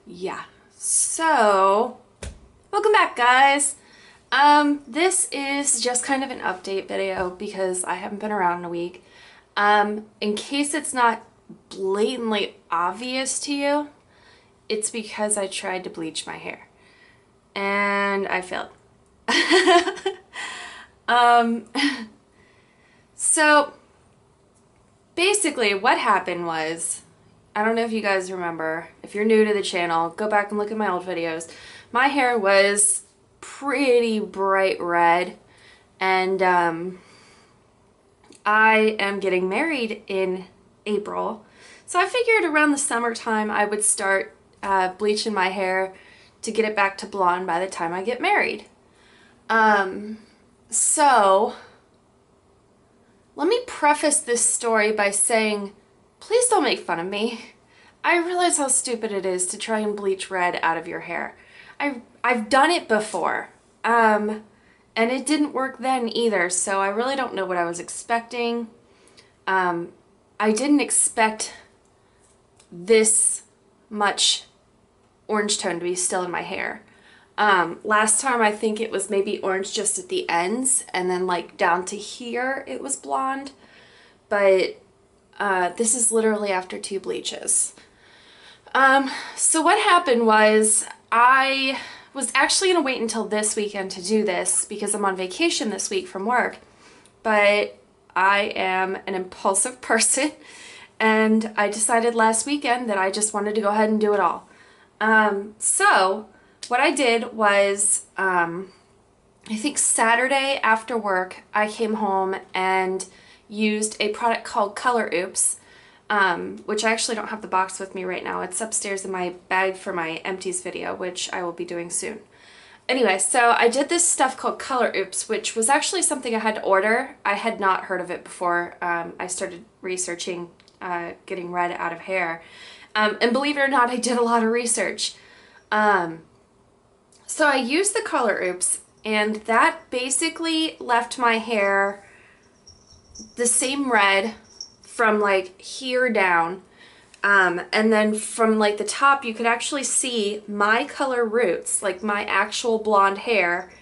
Yeah. So, welcome back, guys. This is just kind of an update video because I haven't been around in a week. In case it's not blatantly obvious to you, it's because I tried to bleach my hair and I failed. Um, so basically what happened was, I don't know if you guys remember, if you're new to the channel, go back and look at my old videos. My hair was pretty bright red, and I am getting married in April. So I figured around the summertime I would start bleaching my hair to get it back to blonde by the time I get married. So let me preface this story by saying, please don't make fun of me. I realize how stupid it is to try and bleach red out of your hair. I've done it before, and it didn't work then either, so I really don't know what I was expecting. I didn't expect this much orange tone to be still in my hair. Last time I think it was maybe orange just at the ends, and then like down to here it was blonde, but this is literally after 2 bleaches. So what happened was I was actually going to wait until this weekend to do this because I'm on vacation this week from work, but I am an impulsive person and I decided last weekend that I just wanted to go ahead and do it all. So what I did was, I think Saturday after work, I came home and used a product called Color Oops, which I actually don't have the box with me right now. It's upstairs in my bag for my empties video, which I will be doing soon. Anyway, so I did this stuff called Color Oops, which was actually something I had to order. I had not heard of it before I started researching getting red out of hair. And believe it or not, I did a lot of research. So I used the Color Oops, and that basically left my hair the same red from like here down, and then from like the top you could actually see my color roots, like my actual blonde hair,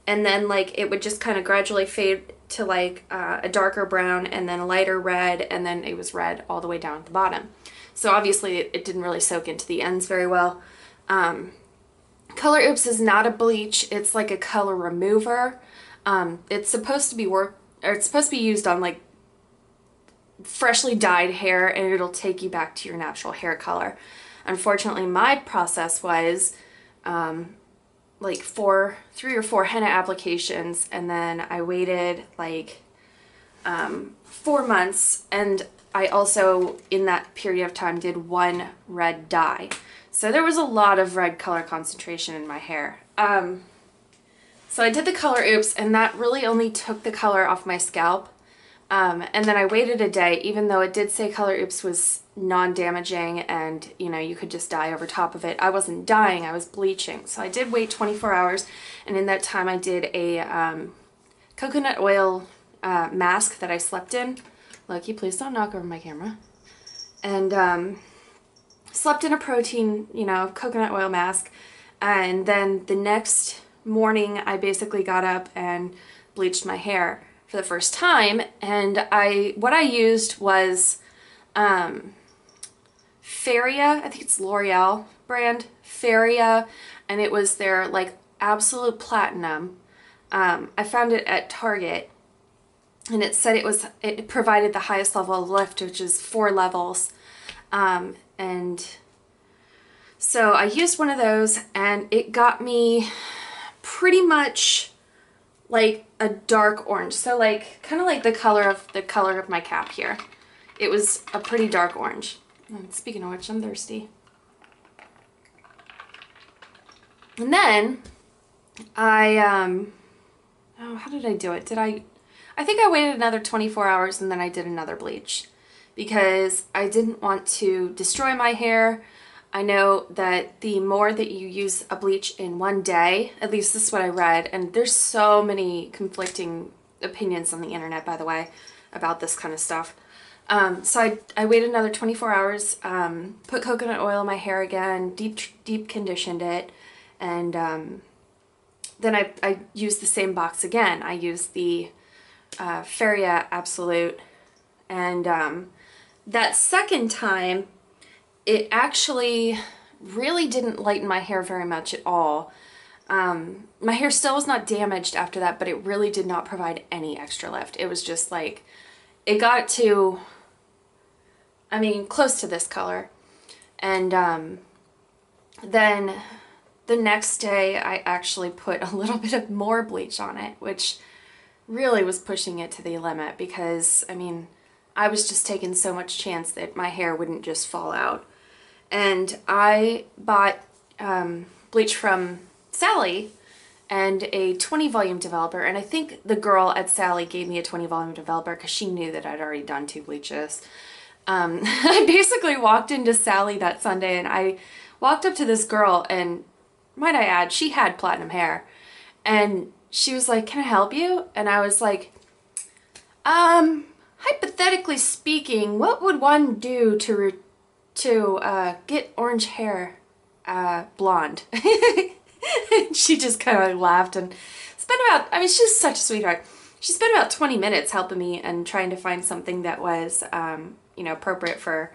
and then like it would just kind of gradually fade to like a darker brown and then a lighter red, and then it was red all the way down at the bottom. So obviously it didn't really soak into the ends very well. Color Oops is not a bleach, it's like a color remover. It's supposed to be used on like freshly dyed hair, and it'll take you back to your natural hair color. Unfortunately, my process was like 3 or 4 henna applications, and then I waited like 4 months, and I also in that period of time did 1 red dye. So there was a lot of red color concentration in my hair. So I did the Color Oops, and that really only took the color off my scalp. And then I waited a day, even though it did say Color Oops was non-damaging and, you know, you could just dye over top of it. I wasn't dyeing, I was bleaching. So I did wait 24 hours, and in that time I did a coconut oil mask that I slept in. Lucky, please don't knock over my camera. And slept in a protein, you know, coconut oil mask. And then the next morning I basically got up and bleached my hair for the first time, and what I used was Feria, I think it's L'Oreal brand, Feria, and it was their like absolute platinum. I found it at Target, and it said it provided the highest level of lift, which is 4 levels, and so I used one of those, and it got me pretty much like a dark orange, so like kind of like the color of my cap here. It was a pretty dark orange. And speaking of which, I'm thirsty. And then I oh, how did I do it? I think I waited another 24 hours and then I did another bleach because I didn't want to destroy my hair. I know that the more that you use a bleach in one day, at least this is what I read, and there's so many conflicting opinions on the internet, by the way, about this kind of stuff. So I waited another 24 hours, put coconut oil in my hair again, deep conditioned it, and then I used the same box again. I used the Feria Absolute, and that second time, it actually really didn't lighten my hair very much at all. My hair still was not damaged after that, but it really did not provide any extra lift. It was just like, it got to, I mean, close to this color. And then the next day I actually put a little bit of more bleach on it, which really was pushing it to the limit because, I mean, I was just taking so much chance that my hair wouldn't just fall out. And I bought bleach from Sally and a 20 volume developer, and I think the girl at Sally gave me a 20 volume developer because she knew that I'd already done 2 bleaches. I basically walked into Sally that Sunday and I walked up to this girl, and might I add, she had platinum hair, and she was like, "Can I help you?" And I was like, hypothetically speaking, what would one do to get orange hair blonde? And she just kind of like laughed and spent about, I mean, she's such a sweetheart. She spent about 20 minutes helping me and trying to find something that was, you know, appropriate for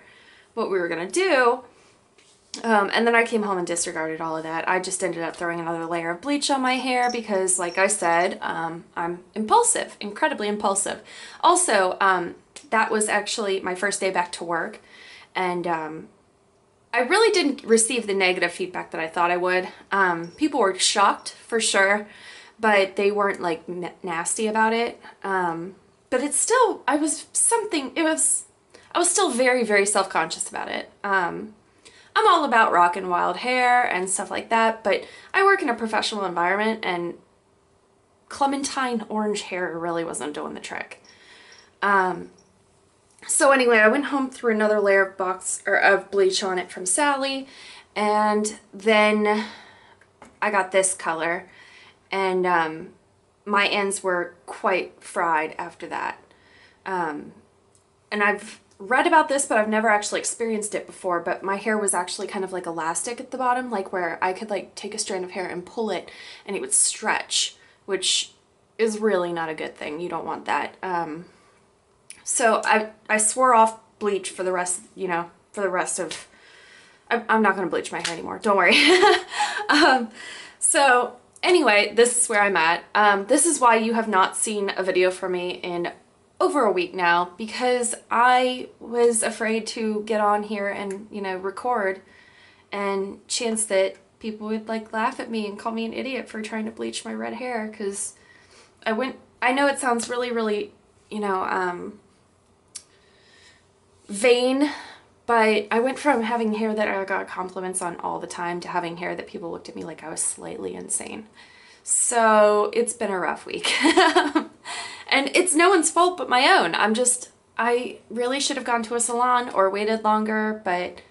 what we were going to do. And then I came home and disregarded all of that. I just ended up throwing another layer of bleach on my hair because, like I said, I'm impulsive, incredibly impulsive. Also, that was actually my first day back to work, and I really didn't receive the negative feedback that I thought I would. People were shocked for sure, but they weren't like nasty about it. But it's still, I was still very, very self-conscious about it. I'm all about rockin' wild hair and stuff like that, but I work in a professional environment and clementine orange hair really wasn't doing the trick. So anyway, I went home, threw another layer of bleach on it from Sally, and then I got this color, and my ends were quite fried after that. And I've read about this, but I've never actually experienced it before, but my hair was actually kind of like elastic at the bottom, like where I could like take a strand of hair and pull it and it would stretch, which is really not a good thing. You don't want that. So I swore off bleach for the rest, you know, for the rest of, I'm not going to bleach my hair anymore. Don't worry. So anyway, this is where I'm at. This is why you have not seen a video from me in over a week now, because I was afraid to get on here and, you know, record and chance that people would like laugh at me and call me an idiot for trying to bleach my red hair, because I know it sounds really, really, you know, vain, but I went from having hair that I got compliments on all the time to having hair that people looked at me like I was slightly insane. So it's been a rough week. And it's no one's fault but my own. I really should have gone to a salon or waited longer, but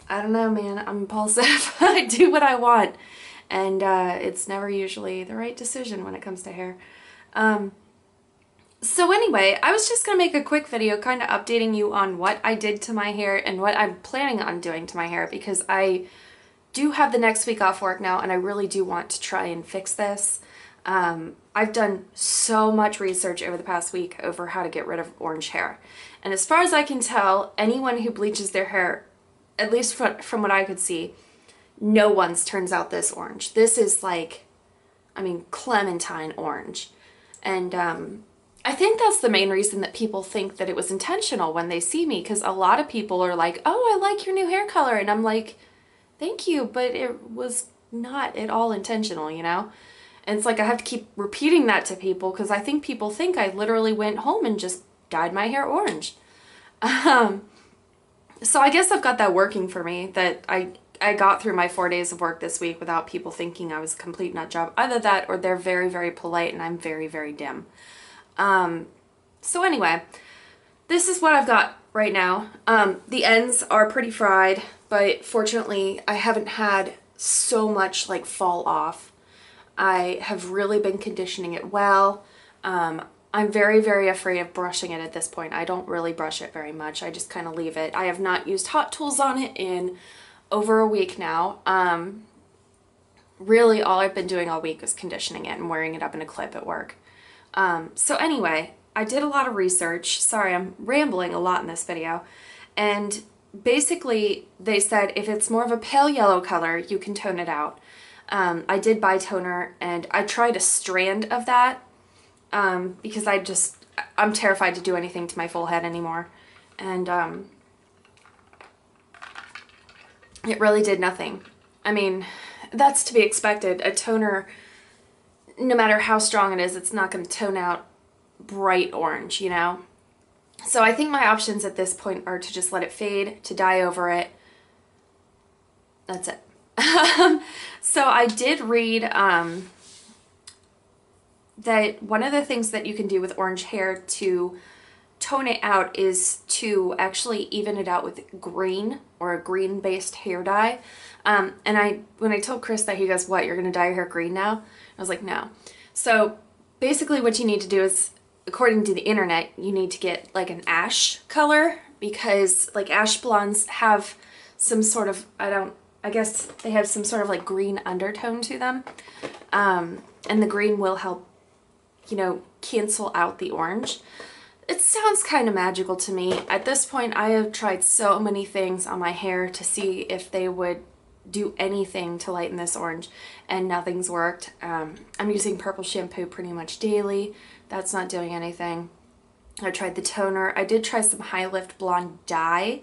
I don't know, man. I'm impulsive. I do what I want. And it's never usually the right decision when it comes to hair. So anyway, I was just going to make a quick video kind of updating you on what I did to my hair and what I'm planning on doing to my hair, because I do have the next week off work now and I really do want to try and fix this. I've done so much research over the past week over how to get rid of orange hair. And as far as I can tell, anyone who bleaches their hair, at least from what I could see, no one's turns out this orange. This is like, I mean, clementine orange. And I think that's the main reason that people think that it was intentional when they see me, because a lot of people are like, "Oh, I like your new hair color." And I'm like, "Thank you," but it was not at all intentional, you know? And it's like I have to keep repeating that to people because I think people think I literally went home and just dyed my hair orange. So I guess I've got that working for me, that I got through my 4 days of work this week without people thinking I was a complete nut job. Either that or they're very, very polite and I'm very, very dim. So anyway, this is what I've got right now. The ends are pretty fried, but fortunately I haven't had so much like fall off. I have really been conditioning it well. I'm very, very afraid of brushing it at this point. I don't really brush it very much. I just kind of leave it. I have not used hot tools on it in over a week now. Really all I've been doing all week is conditioning it and wearing it up in a clip at work. So anyway, I did a lot of research. Sorry, I'm rambling a lot in this video. And basically they said if it's more of a pale yellow color, you can tone it out. I did buy toner and I tried a strand of that because I'm terrified to do anything to my full head anymore. And it really did nothing. I mean, that's to be expected. A toner, no matter how strong it is, it's not going to tone out bright orange, you know? So I think my options at this point are to just let it fade, to dye over it. That's it. So I did read that one of the things that you can do with orange hair to tone it out is to actually even it out with green or a green-based hair dye. And when I told Chris that, he goes, "What, you're going to dye your hair green now?" I was like, "No." So basically what you need to do is, according to the internet, you need to get like an ash color, because like ash blondes have some sort of, I guess they have some sort of like green undertone to them. And the green will help, you know, cancel out the orange. It sounds kind of magical to me. At this point, I have tried so many things on my hair to see if they would do anything to lighten this orange, and nothing's worked. I'm using purple shampoo pretty much daily. That's not doing anything. I tried the toner. I did try some High Lift Blonde dye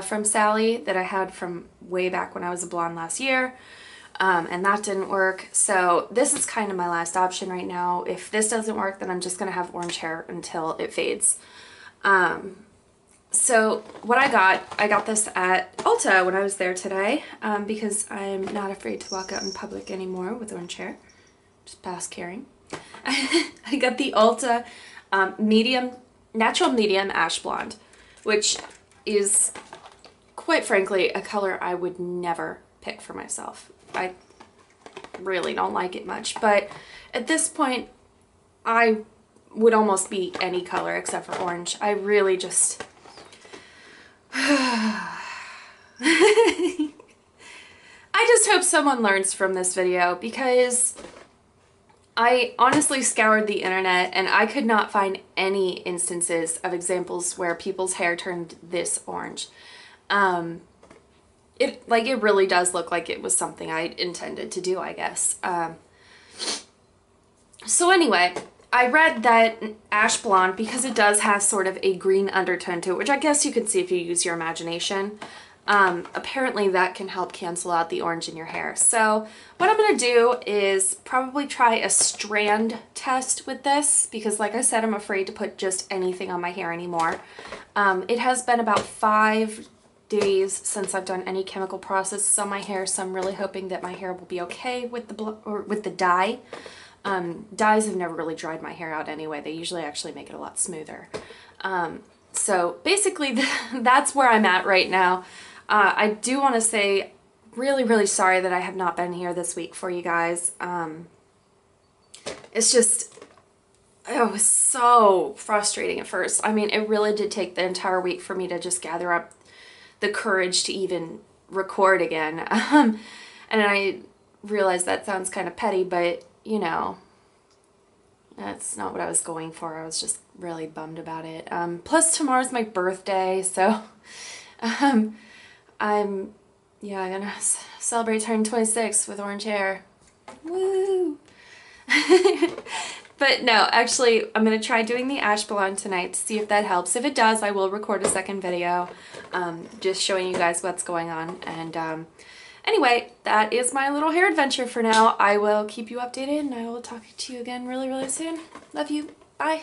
from Sally that I had from way back when I was a blonde last year. And that didn't work. So this is kind of my last option right now. If this doesn't work, then I'm just going to have orange hair until it fades. So what I got this at Ulta when I was there today, because I'm not afraid to walk out in public anymore with orange hair. Just past caring. I got the Ulta natural medium ash blonde, which is quite frankly a color I would never pick for myself. I really don't like it much, but at this point I would almost be any color except for orange. I really just I just hope someone learns from this video, because I honestly scoured the internet and I could not find any instances of examples where people's hair turned this orange. It really does look like it was something I intended to do, I guess. So anyway, I read that ash blonde, because it does have sort of a green undertone to it, which I guess you can see if you use your imagination. Apparently that can help cancel out the orange in your hair. So what I'm going to do is probably try a strand test with this, because like I said, I'm afraid to put just anything on my hair anymore. It has been about 5 days since I've done any chemical processes on my hair, so I'm really hoping that my hair will be okay with the dye. Dyes have never really dried my hair out anyway. They usually actually make it a lot smoother. So basically that's where I'm at right now. I do want to say really, really sorry that I have not been here this week for you guys. It's just, it was so frustrating at first. I mean, it really did take the entire week for me to just gather up the courage to even record again. And I realize that sounds kind of petty, but you know, that's not what I was going for. I was just really bummed about it. Plus tomorrow's my birthday, so I'm gonna celebrate turning 26 with orange hair. Woo! But no, actually, I'm gonna try doing the ash blonde tonight to see if that helps. If it does, I will record a second video, just showing you guys what's going on. And anyway, that is my little hair adventure for now. I will keep you updated, and I will talk to you again really, really soon. Love you. Bye.